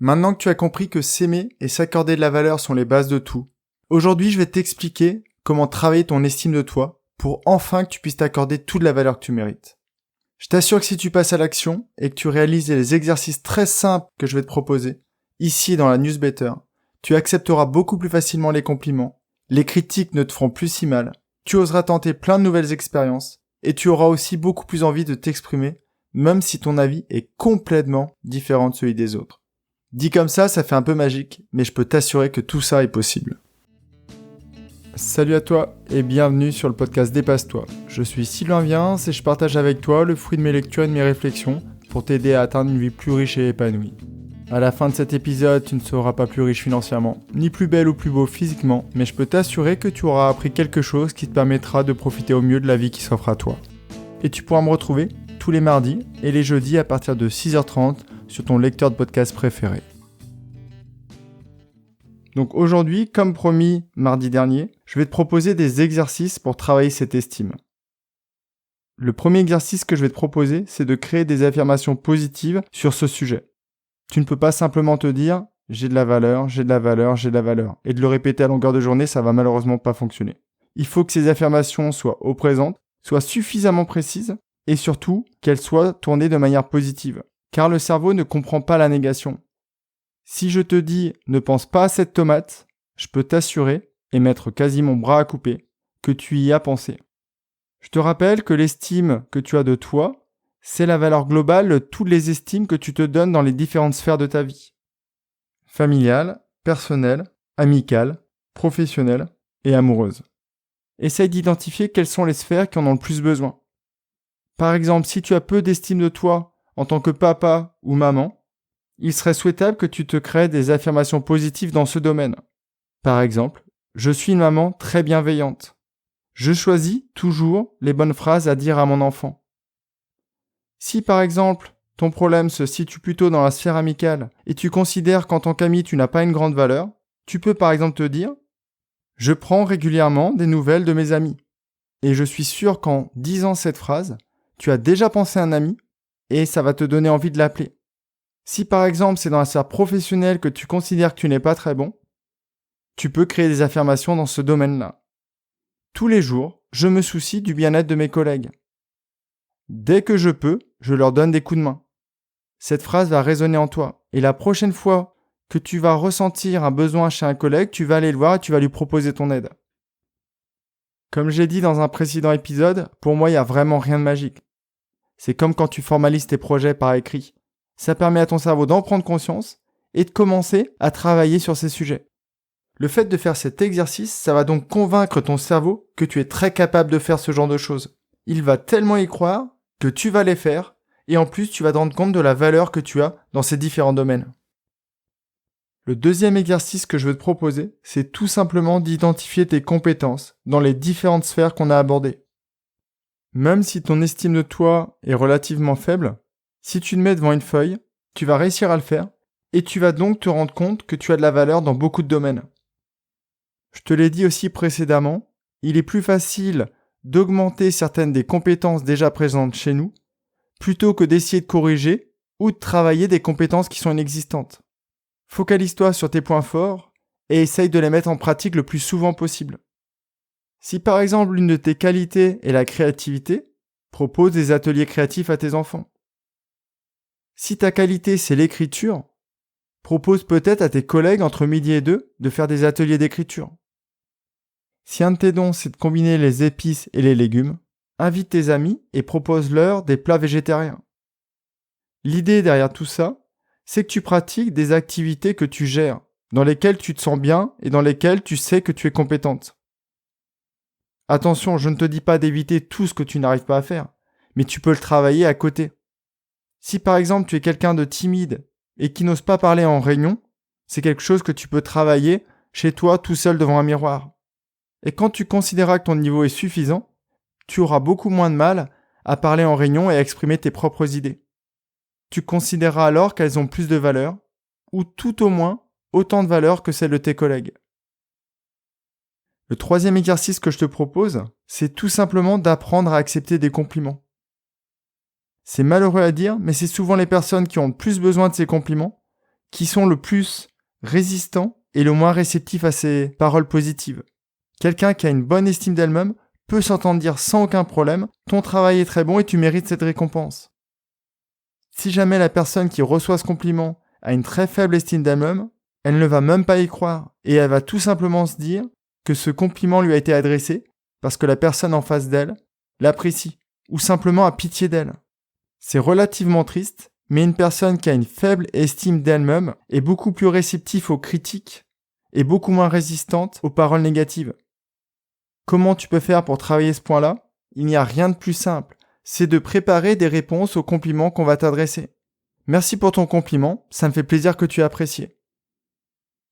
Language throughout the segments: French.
Maintenant que tu as compris que s'aimer et s'accorder de la valeur sont les bases de tout, aujourd'hui je vais t'expliquer comment travailler ton estime de toi pour enfin que tu puisses t'accorder toute la valeur que tu mérites. Je t'assure que si tu passes à l'action et que tu réalises les exercices très simples que je vais te proposer, ici dans la newsletter, tu accepteras beaucoup plus facilement les compliments, les critiques ne te feront plus si mal, tu oseras tenter plein de nouvelles expériences et tu auras aussi beaucoup plus envie de t'exprimer, même si ton avis est complètement différent de celui des autres. Dit comme ça fait un peu magique, mais je peux t'assurer que tout ça est possible. Salut à toi et bienvenue sur le podcast Dépasse-toi. Je suis Sylvain Viens et je partage avec toi le fruit de mes lectures et de mes réflexions pour t'aider à atteindre une vie plus riche et épanouie. À la fin de cet épisode, tu ne seras pas plus riche financièrement, ni plus belle ou plus beau physiquement, mais je peux t'assurer que tu auras appris quelque chose qui te permettra de profiter au mieux de la vie qui s'offre à toi. Et tu pourras me retrouver tous les mardis et les jeudis à partir de 6h30 sur ton lecteur de podcast préféré. Donc aujourd'hui, comme promis mardi dernier, je vais te proposer des exercices pour travailler cette estime. Le premier exercice que je vais te proposer, c'est de créer des affirmations positives sur ce sujet. Tu ne peux pas simplement te dire « j'ai de la valeur, j'ai de la valeur, j'ai de la valeur » et de le répéter à longueur de journée, ça va malheureusement pas fonctionner. Il faut que ces affirmations soient au présent, soient suffisamment précises et surtout qu'elles soient tournées de manière positive. Car le cerveau ne comprend pas la négation. Si je te dis « ne pense pas à cette tomate », je peux t'assurer, et mettre quasi mon bras à couper, que tu y as pensé. Je te rappelle que l'estime que tu as de toi, c'est la valeur globale de toutes les estimes que tu te donnes dans les différentes sphères de ta vie. Familiale, personnelle, amicale, professionnelle et amoureuse. Essaye d'identifier quelles sont les sphères qui en ont le plus besoin. Par exemple, si tu as peu d'estime de toi en tant que papa ou maman, il serait souhaitable que tu te crées des affirmations positives dans ce domaine. Par exemple, je suis une maman très bienveillante. Je choisis toujours les bonnes phrases à dire à mon enfant. Si par exemple, ton problème se situe plutôt dans la sphère amicale et tu considères qu'en tant qu'ami tu n'as pas une grande valeur, tu peux par exemple te dire « Je prends régulièrement des nouvelles de mes amis. » Et je suis sûr qu'en disant cette phrase, tu as déjà pensé à un ami et ça va te donner envie de l'appeler. Si par exemple c'est dans la sphère professionnelle que tu considères que tu n'es pas très bon, tu peux créer des affirmations dans ce domaine-là. Tous les jours, je me soucie du bien-être de mes collègues. Dès que je peux, je leur donne des coups de main. Cette phrase va résonner en toi et la prochaine fois que tu vas ressentir un besoin chez un collègue, tu vas aller le voir et tu vas lui proposer ton aide. Comme j'ai dit dans un précédent épisode, pour moi il n'y a vraiment rien de magique. C'est comme quand tu formalises tes projets par écrit. Ça permet à ton cerveau d'en prendre conscience et de commencer à travailler sur ces sujets. Le fait de faire cet exercice, ça va donc convaincre ton cerveau que tu es très capable de faire ce genre de choses. Il va tellement y croire que tu vas les faire et en plus tu vas te rendre compte de la valeur que tu as dans ces différents domaines. Le deuxième exercice que je veux te proposer, c'est tout simplement d'identifier tes compétences dans les différentes sphères qu'on a abordées. Même si ton estime de toi est relativement faible, si tu te mets devant une feuille, tu vas réussir à le faire et tu vas donc te rendre compte que tu as de la valeur dans beaucoup de domaines. Je te l'ai dit aussi précédemment, il est plus facile d'augmenter certaines des compétences déjà présentes chez nous plutôt que d'essayer de corriger ou de travailler des compétences qui sont inexistantes. Focalise-toi sur tes points forts et essaye de les mettre en pratique le plus souvent possible. Si par exemple l'une de tes qualités est la créativité, propose des ateliers créatifs à tes enfants. Si ta qualité c'est l'écriture, propose peut-être à tes collègues entre midi et 2 de faire des ateliers d'écriture. Si un de tes dons c'est de combiner les épices et les légumes, invite tes amis et propose-leur des plats végétariens. L'idée derrière tout ça, c'est que tu pratiques des activités que tu gères, dans lesquelles tu te sens bien et dans lesquelles tu sais que tu es compétente. Attention, je ne te dis pas d'éviter tout ce que tu n'arrives pas à faire, mais tu peux le travailler à côté. Si par exemple tu es quelqu'un de timide et qui n'ose pas parler en réunion, c'est quelque chose que tu peux travailler chez toi tout seul devant un miroir. Et quand tu considéreras que ton niveau est suffisant, tu auras beaucoup moins de mal à parler en réunion et à exprimer tes propres idées. Tu considéreras alors qu'elles ont plus de valeur, ou tout au moins autant de valeur que celles de tes collègues. Le troisième exercice que je te propose, c'est tout simplement d'apprendre à accepter des compliments. C'est malheureux à dire, mais c'est souvent les personnes qui ont le plus besoin de ces compliments qui sont le plus résistants et le moins réceptifs à ces paroles positives. Quelqu'un qui a une bonne estime d'elle-même peut s'entendre dire sans aucun problème « ton travail est très bon et tu mérites cette récompense ». Si jamais la personne qui reçoit ce compliment a une très faible estime d'elle-même, elle ne va même pas y croire et elle va tout simplement se dire que ce compliment lui a été adressé parce que la personne en face d'elle l'apprécie ou simplement a pitié d'elle. C'est relativement triste, mais une personne qui a une faible estime d'elle-même est beaucoup plus réceptive aux critiques et beaucoup moins résistante aux paroles négatives. Comment tu peux faire pour travailler ce point-là ? Il n'y a rien de plus simple, c'est de préparer des réponses aux compliments qu'on va t'adresser. Merci pour ton compliment, ça me fait plaisir que tu aies apprécié.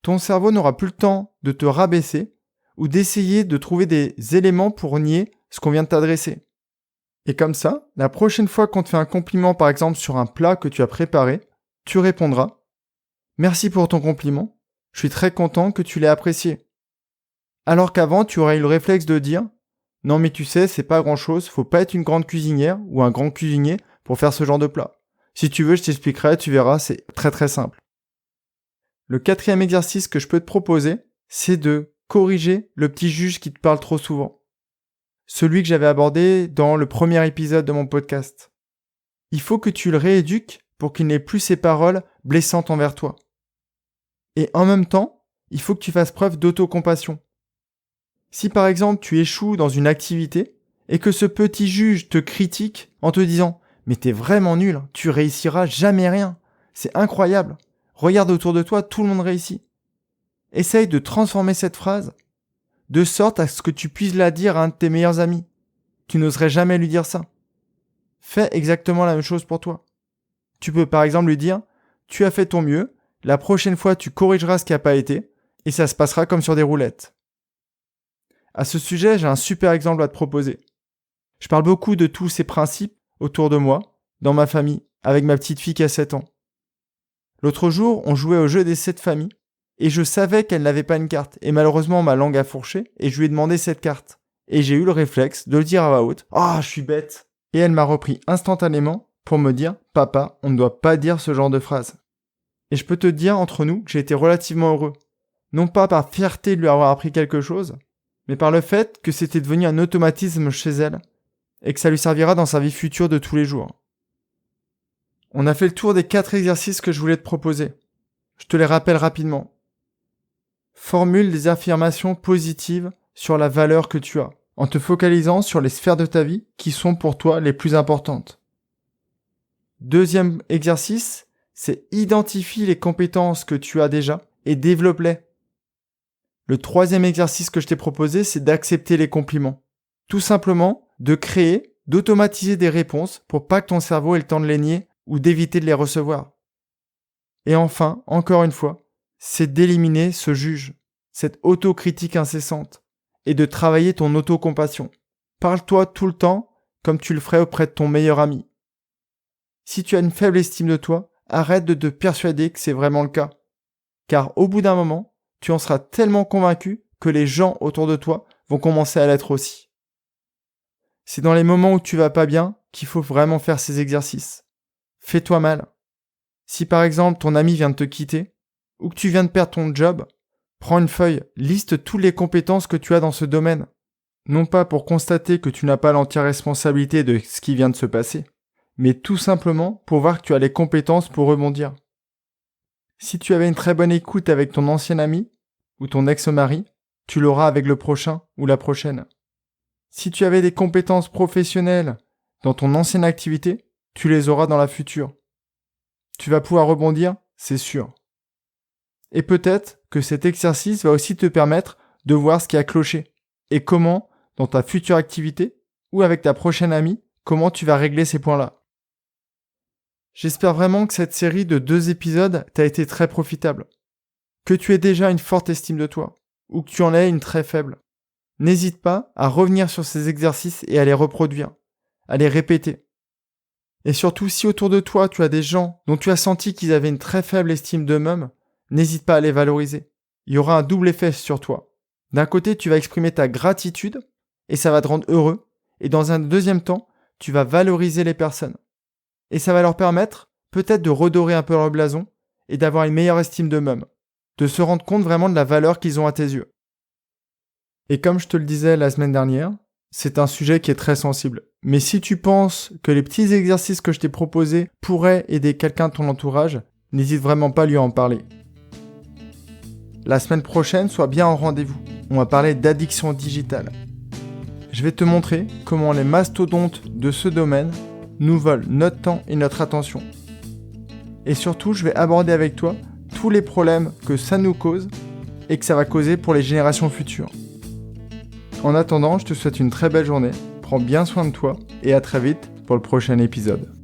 Ton cerveau n'aura plus le temps de te rabaisser ou d'essayer de trouver des éléments pour nier ce qu'on vient de t'adresser. Et comme ça, la prochaine fois qu'on te fait un compliment par exemple sur un plat que tu as préparé, tu répondras « Merci pour ton compliment, je suis très content que tu l'aies apprécié ». Alors qu'avant, tu aurais eu le réflexe de dire « Non mais tu sais, c'est pas grand-chose, faut pas être une grande cuisinière ou un grand cuisinier pour faire ce genre de plat. Si tu veux, je t'expliquerai, tu verras, c'est très très simple. » Le 4e exercice que je peux te proposer, c'est de corriger le petit juge qui te parle trop souvent. Celui que j'avais abordé dans le premier épisode de mon podcast. Il faut que tu le rééduques pour qu'il n'ait plus ces paroles blessantes envers toi. Et en même temps, il faut que tu fasses preuve d'autocompassion. Si par exemple tu échoues dans une activité et que ce petit juge te critique en te disant « Mais t'es vraiment nul, tu réussiras jamais rien, c'est incroyable, regarde autour de toi, tout le monde réussit. » Essaye de transformer cette phrase de sorte à ce que tu puisses la dire à un de tes meilleurs amis. Tu n'oserais jamais lui dire ça. Fais exactement la même chose pour toi. Tu peux par exemple lui dire « Tu as fait ton mieux, la prochaine fois tu corrigeras ce qui n'a pas été, et ça se passera comme sur des roulettes. » À ce sujet, j'ai un super exemple à te proposer. Je parle beaucoup de tous ces principes autour de moi, dans ma famille, avec ma petite fille qui a 7 ans. L'autre jour, on jouait au jeu des 7 familles, et je savais qu'elle n'avait pas une carte. Et malheureusement, ma langue a fourché, et je lui ai demandé cette carte. Et j'ai eu le réflexe de le dire à voix haute. « Ah, je suis bête !» Et elle m'a repris instantanément pour me dire « Papa, on ne doit pas dire ce genre de phrase. » Et je peux te dire entre nous que j'ai été relativement heureux. Non pas par fierté de lui avoir appris quelque chose, mais par le fait que c'était devenu un automatisme chez elle, et que ça lui servira dans sa vie future de tous les jours. On a fait le tour des 4 exercices que je voulais te proposer. Je te les rappelle rapidement. Formule des affirmations positives sur la valeur que tu as, en te focalisant sur les sphères de ta vie qui sont pour toi les plus importantes. Deuxième exercice, c'est identifie les compétences que tu as déjà et développe-les. Le 3e exercice que je t'ai proposé, c'est d'accepter les compliments. Tout simplement, de créer, d'automatiser des réponses pour pas que ton cerveau ait le temps de les nier ou d'éviter de les recevoir. Et enfin, encore une fois, c'est d'éliminer ce juge, cette autocritique incessante, et de travailler ton autocompassion. Parle-toi tout le temps comme tu le ferais auprès de ton meilleur ami. Si tu as une faible estime de toi, arrête de te persuader que c'est vraiment le cas. Car au bout d'un moment, tu en seras tellement convaincu que les gens autour de toi vont commencer à l'être aussi. C'est dans les moments où tu vas pas bien qu'il faut vraiment faire ces exercices. Fais-toi mal. Si par exemple ton ami vient de te quitter, ou que tu viens de perdre ton job, prends une feuille, liste toutes les compétences que tu as dans ce domaine. Non pas pour constater que tu n'as pas l'entière responsabilité de ce qui vient de se passer, mais tout simplement pour voir que tu as les compétences pour rebondir. Si tu avais une très bonne écoute avec ton ancien ami ou ton ex-mari, tu l'auras avec le prochain ou la prochaine. Si tu avais des compétences professionnelles dans ton ancienne activité, tu les auras dans la future. Tu vas pouvoir rebondir, c'est sûr. Et peut-être que cet exercice va aussi te permettre de voir ce qui a cloché et comment, dans ta future activité ou avec ta prochaine amie, comment tu vas régler ces points-là. J'espère vraiment que cette série de 2 épisodes t'a été très profitable. Que tu aies déjà une forte estime de toi ou que tu en aies une très faible. N'hésite pas à revenir sur ces exercices et à les reproduire, à les répéter. Et surtout, si autour de toi, tu as des gens dont tu as senti qu'ils avaient une très faible estime d'eux-mêmes, n'hésite pas à les valoriser. Il y aura un double effet sur toi. D'un côté, tu vas exprimer ta gratitude et ça va te rendre heureux. Et dans un deuxième temps, tu vas valoriser les personnes. Et ça va leur permettre peut-être de redorer un peu leur blason et d'avoir une meilleure estime d'eux-mêmes, de se rendre compte vraiment de la valeur qu'ils ont à tes yeux. Et comme je te le disais la semaine dernière, c'est un sujet qui est très sensible. Mais si tu penses que les petits exercices que je t'ai proposés pourraient aider quelqu'un de ton entourage, n'hésite vraiment pas à lui en parler. La semaine prochaine, sois bien au rendez-vous. On va parler d'addiction digitale. Je vais te montrer comment les mastodontes de ce domaine nous volent notre temps et notre attention. Et surtout, je vais aborder avec toi tous les problèmes que ça nous cause et que ça va causer pour les générations futures. En attendant, je te souhaite une très belle journée, prends bien soin de toi et à très vite pour le prochain épisode.